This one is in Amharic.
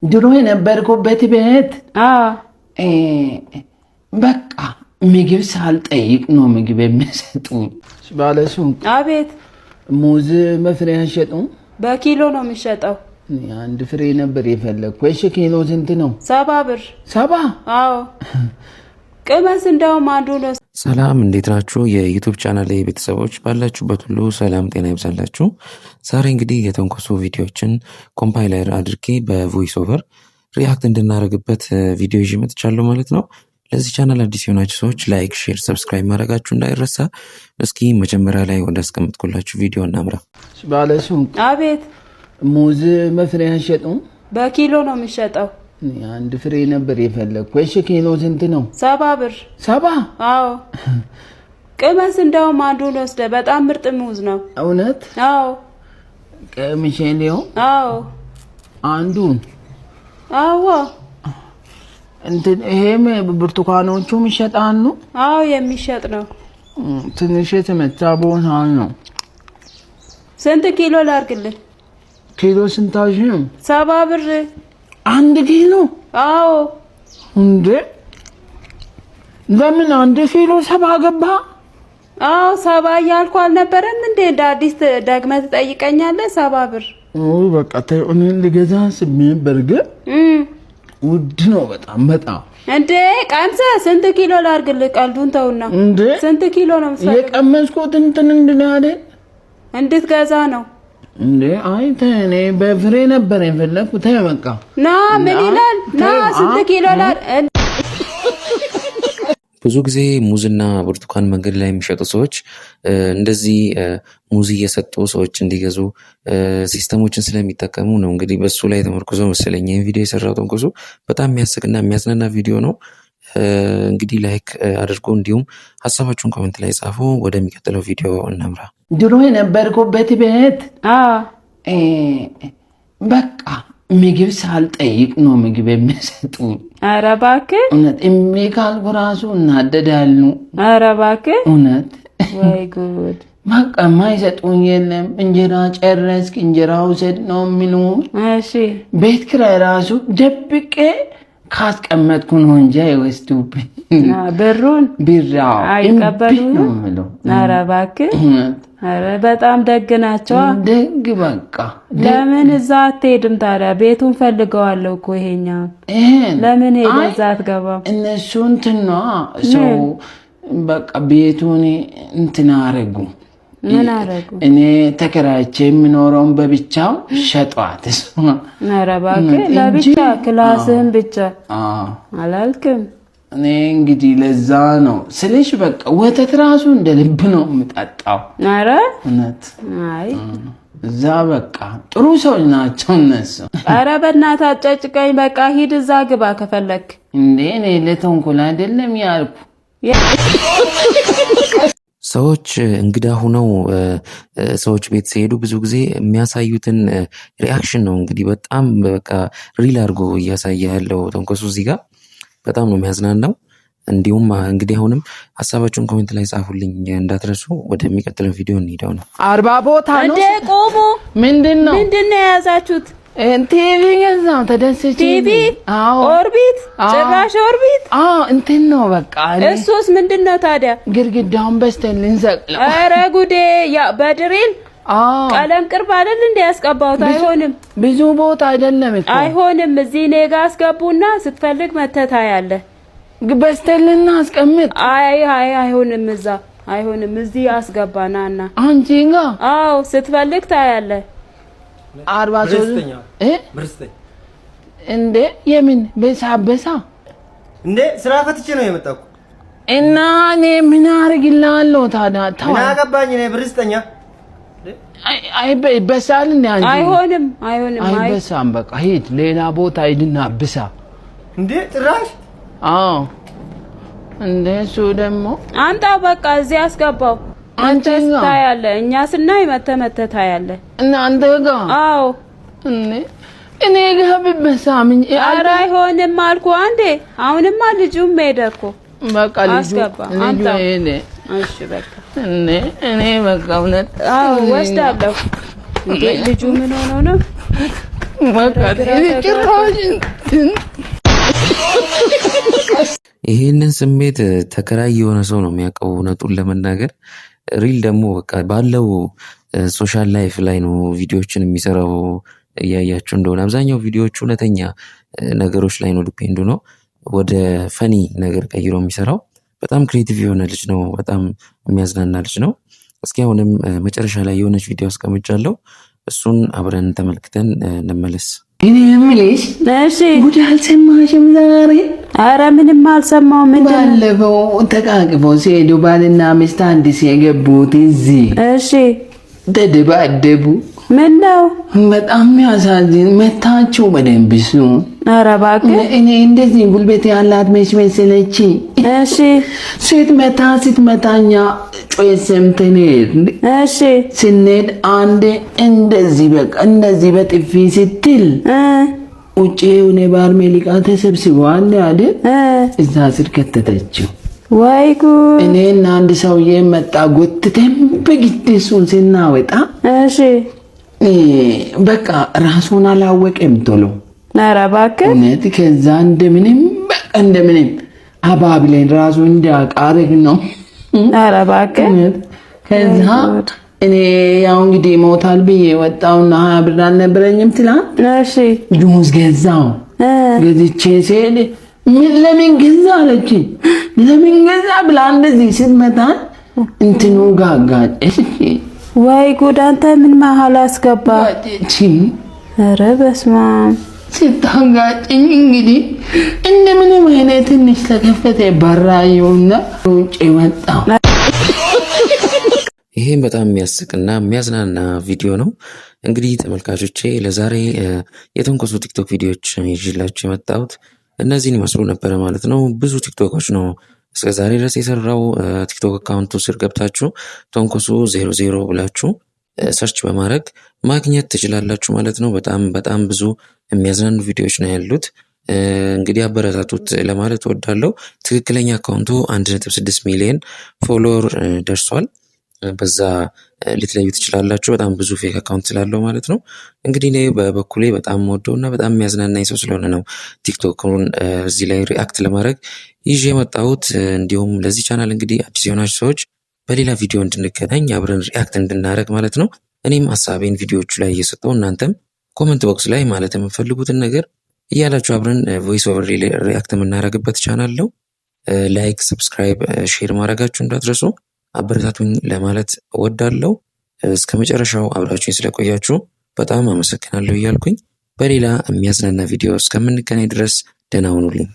ድሮ የነበርኩበት ቤት በቃ ምግብ ሳልጠይቅ ነው ምግብ የሚሰጡኝ። ባለሱቅ አቤት። ሙዝ በፍሬ አይሸጡም? በኪሎ ነው የሚሸጠው። አንድ ፍሬ ነበር የፈለግኩ። እሺ ኪሎ ስንት ነው? 70 ብር። 70? አዎ ቅመስ እንደውም አንዱ ነው። ሰላም እንዴት ናችሁ? የዩቲዩብ ቻናል ቤተሰቦች ባላችሁበት ሁሉ ሰላም ጤና ይብዛላችሁ። ዛሬ እንግዲህ የተንኮሱ ቪዲዮዎችን ኮምፓይለር አድርጌ በቮይስ ኦቨር ሪያክት እንድናደርግበት ቪዲዮ ይዤ መጥቻለሁ ማለት ነው። ለዚህ ቻናል አዲስ የሆናችሁ ሰዎች ላይክ፣ ሼር፣ ሰብስክራይብ ማድረጋችሁ እንዳይረሳ። እስኪ መጀመሪያ ላይ ወደ አስቀምጥኩላችሁ ቪዲዮ እናምራ። ባለሱቅ አቤት። ሙዝ በፍሬ አይሸጡም? በኪሎ ነው የሚሸጠው። አንድ ፍሬ ነበር የፈለግኩ። እሺ ኪሎ ስንት ነው? 70 ብር። 70? አዎ ቅመስ እንደውም አንዱን ወስደ። በጣም ምርጥ ሙዝ ነው። እውነት? አዎ ሚሼሊዮ? አዎ አንዱን? አዎ እንትን ይሄም ብርቱካኖቹም ይሸጣሉ? አዎ የሚሸጥ ነው። ትንሽ የተመታ ቦታ ነው። ስንት ኪሎ ላርግልህ? ኪሎ ስንታሽም? 70 ብር። አንድ ኪሎ? አዎ እንዴ ለምን አንድ ኪሎ 70 ገባ? አዎ 70 እያልኩ አልነበረም እንዴ? እንደ አዲስ ደግመህ ትጠይቀኛለህ? 70 ብር። በቃ እኔ ልገዛ ስሜ በርግጥ ውድ ነው በጣም በጣም። እንዴ ቀምሰ ስንት ኪሎ ላርግልህ? ቀልዱን ተውና እንዴ ስንት ኪሎ ነው የምትፈልገው? የቀመስኩት እንትን እንድናደ እንድትገዛ ነው እንዴ? አይ ተኔ በፍሬ ነበር የፈለኩት። ተይ በቃ ና ምን ይላል? ና ስንት ኪሎ ላር ብዙ ጊዜ ሙዝና ብርቱካን መንገድ ላይ የሚሸጡ ሰዎች እንደዚህ ሙዝ እየሰጡ ሰዎች እንዲገዙ ሲስተሞችን ስለሚጠቀሙ ነው። እንግዲህ በሱ ላይ ተመርኩዞ መሰለኝ ይህን ቪዲዮ የሰራው። ተንኮሱ በጣም የሚያስቅና የሚያዝናና ቪዲዮ ነው። እንግዲህ ላይክ አድርጎ እንዲሁም ሀሳባችሁን ኮሜንት ላይ ጻፉ። ወደሚቀጥለው ቪዲዮ እናምራ። ድሮ የነበርኩበት ቤት በቃ ምግብ ሳልጠይቅ ነው ምግብ የሚሰጡኝ። ኧረ እባክህ እውነት። እሜ ካልኩ ራሱ እናደዳሉ። ኧረ እባክህ እውነት። ወይ ጉድ። በቃ የማይሰጡኝ የለም። እንጀራ ጨረስክ እንጀራ ውሰድ ነው የሚሉኝ። እሺ ቤት ኪራይ ራሱ ደብቄ ካስቀመጥኩ ነው እንጂ አይወስዱብኝ። ብሩን ቢራው አይቀበሉም ነው የምለው። ኧረ እባክህ ኧረ በጣም ደግ ናቸው። ደግ በቃ። ለምን እዛ አትሄድም ታዲያ? ቤቱን ፈልገዋለሁ እኮ ይሄኛው። ለምን ሄደህ እዛ አትገባም? እነሱ እንትን ነው ሰው በቃ ቤቱን እንትን አረጉ። ምን አረጉ? እኔ ተከራይቼ የምኖረውን በብቻው ሸጧት። ኧረ እባክህ ለብቻ ክላስህን ብቻ አላልክም? እኔ እንግዲህ ለዛ ነው ስልሽ በቃ ወተት ራሱ እንደ ልብ ነው የምጠጣው። ኧረ እውነት። አይ እዛ በቃ ጥሩ ሰዎች ናቸው እነሱ። ኧረ በእናትህ አጨጭቀኝ። በቃ ሂድ እዛ ግባ ከፈለክ። እንዴ እኔ ለተንኮል አይደለም ያልኩ። ሰዎች እንግዳ ሁነው ሰዎች ቤት ሲሄዱ ብዙ ጊዜ የሚያሳዩትን ሪአክሽን ነው እንግዲህ በጣም በቃ ሪል አድርጎ እያሳየ ያለው ተንኮሱ እዚህ ጋር በጣም ነው የሚያዝናናው። እንዲሁም እንግዲህ አሁንም ሀሳባችሁን ኮሜንት ላይ ጻፉልኝ እንዳትረሱ። ወደሚቀጥለው ቪዲዮ እንሄዳው ነው። 40 ቦታ ነው እንዴ? ቆሙ። ምንድነው የያዛችሁት? ቲቪ ገዛው ተደስቼ። ቲቪ? አዎ ኦርቢት። ጭራሽ ኦርቢት? እንትን ነው በቃ። እሱስ ምንድነው ታዲያ? ግድግዳውን በስተን ልንሰቅለው። ኧረ ጉዴ! ያ በድሪል ቀለም ቅርብ አይደል እንደ ያስቀባውት? አይሆንም። ብዙ ቦታ አይደለም እኮ አይሆንም። እዚህ እኔ ጋር አስገቡና ስትፈልግ መተታ ያለ በስተልና አስቀምጥ። አይሆንም። እዛ አይሆንም። እዚህ አስገባናና አንቺ ጋር አዎ ስትፈልግ ታያለ። 43 እንዴ የምን በሳ እንዴ ስራ ፈትቼ ነው የመጣው እና እኔ ምን አርግልሃለሁ ታዲያ? ምን አገባኝ እኔ ብርስተኛ። አይ በሳል እንዴ አንቺ? አይሆንም። አይ በሳም በቃ ሂድ ሌላ ቦታ ሂድና ብሳ። እንዴ ጭራሽ እንዴ እሱ ደግሞ አንተ በቃ እዚህ አስገባው። አንተ ታያለ፣ እኛ ስናይ መተታ ያለ እና አንተ ጋር አዎ። እኔ ጋር ብበሳም ኧረ አይሆንም አልኩ አንዴ። አሁንማ ልጁም ሄደ እኮ በቃ አስገባ። አንተ እሺ በቃ እኔ በቃ እውነት ወስዳለሁ። እንዴ ልጁ ምን ሆኖ ነው? ይህንን ስሜት ተከራይ የሆነ ሰው ነው የሚያውቀው። እውነቱን ለመናገር ሪል ደግሞ በቃ ባለው ሶሻል ላይፍ ላይ ነው ቪዲዮዎችን የሚሰራው። እያያችሁ እንደሆነ አብዛኛው ቪዲዮዎቹ እውነተኛ ነገሮች ላይ ነው ዲፔንድ ነው ወደ ፈኒ ነገር ቀይሮ የሚሰራው። በጣም ክሬቲቭ የሆነ ልጅ ነው። በጣም የሚያዝናና ልጅ ነው። እስኪ አሁንም መጨረሻ ላይ የሆነች ቪዲዮ አስቀምጫለሁ። እሱን አብረን ተመልክተን እንመለስ። እኔ የምልሽ ጉድ አልሰማሽም ዛሬ? ኧረ ምንም አልሰማሁም። ባለፈው ተቃቅፈው ሲሄዱ ባልና ሚስት አዲስ የገቡት እዚህ ተደባደቡ። ምን ነው? በጣም የሚያሳዝን። መታችሁ በደንብ እሱ። ኧረ እባክህ እኔ እንደዚህ ጉልበት ያላት መች መሰለች። ሴት መታ ስትመታኛ ጮይ ሰምተን ስንሄድ አንዴ እንደዚህ በቃ እንደዚህ በጥፊ ስትል ውጭ የሆነ ባርሜሊቃ ተሰብስበዋል አይደል? እዛ ስር ከተተችው። ወይ ጉድ! እኔና አንድ ሰውዬ መጣ ጎትተን በግድ እሱን ስናወጣ በቃ ራሱን አላወቀም ቶሎ። ኧረ እባክህ እውነት። ከዛ እንደምንም አባብለን ራሱ እንዲያቃርግ ነው። ኧረ እባክህ ከዛ እኔ ያው እንግዲህ ሞታል ብዬ ወጣውና 20 ብር አልነበረኝም ትላንት። ጁስ ገዛው። ገዝቼ ስሄድ ለምን ገዛ አለችኝ። ለምን ገዛ ብላ እንደዚህ ስትመታን እንትኑ ጋጋጭ። ወይ ጉድ! አንተ ምን መሀል አስገባ? ኧረ በስመ አብ! ስታጋጭኝ እንግዲህ እንደምንም አይነት ትንሽ ተከፈተ በራየውና ውጭ ወጣው። ይሄም በጣም የሚያስቅና የሚያዝናና ቪዲዮ ነው። እንግዲህ ተመልካቾቼ ለዛሬ የተንኮሱ ቲክቶክ ቪዲዮዎች ይዤላችሁ የመጣሁት እነዚህን ይመስሉ ነበረ ማለት ነው። ብዙ ቲክቶኮች ነው እስከ ዛሬ ድረስ የሰራው። ቲክቶክ አካውንቱ ስር ገብታችሁ ተንኮሱ 00 ብላችሁ ሰርች በማድረግ ማግኘት ትችላላችሁ ማለት ነው። በጣም ብዙ የሚያዝናኑ ቪዲዮዎች ነው ያሉት። እንግዲህ አበረታቱት ለማለት እወዳለሁ። ትክክለኛ አካውንቱ 1.6 ሚሊዮን ፎሎወር ደርሷል። በዛ ልትለዩ ትችላላችሁ። በጣም ብዙ ፌክ አካውንት ስላለው ማለት ነው። እንግዲህ እኔ በበኩሌ በጣም ወደውና በጣም የሚያዝናናኝ ሰው ስለሆነ ነው ቲክቶክን እዚህ ላይ ሪአክት ለማድረግ ይዤ የመጣሁት። እንዲሁም ለዚህ ቻናል እንግዲህ አዲስ የሆናችሁ ሰዎች በሌላ ቪዲዮ እንድንገናኝ አብረን ሪአክት እንድናደርግ ማለት ነው። እኔም ሀሳቤን ቪዲዮዎቹ ላይ እየሰጠው እናንተም ኮመንት ቦክስ ላይ ማለት የምፈልጉትን ነገር እያላችሁ አብረን ቮይስ ኦቨር ሪአክት የምናደርግበት ቻናል ነው። ላይክ፣ ሰብስክራይብ፣ ሼር ማድረጋችሁ እንዳትረሱ። አበረታቱኝ ለማለት እወዳለሁ። እስከ መጨረሻው አብራችሁኝ ስለቆያችሁ በጣም አመሰግናለሁ እያልኩኝ በሌላ የሚያዝናና ቪዲዮ እስከምንገናኝ ድረስ ደህና ሁኑልኝ።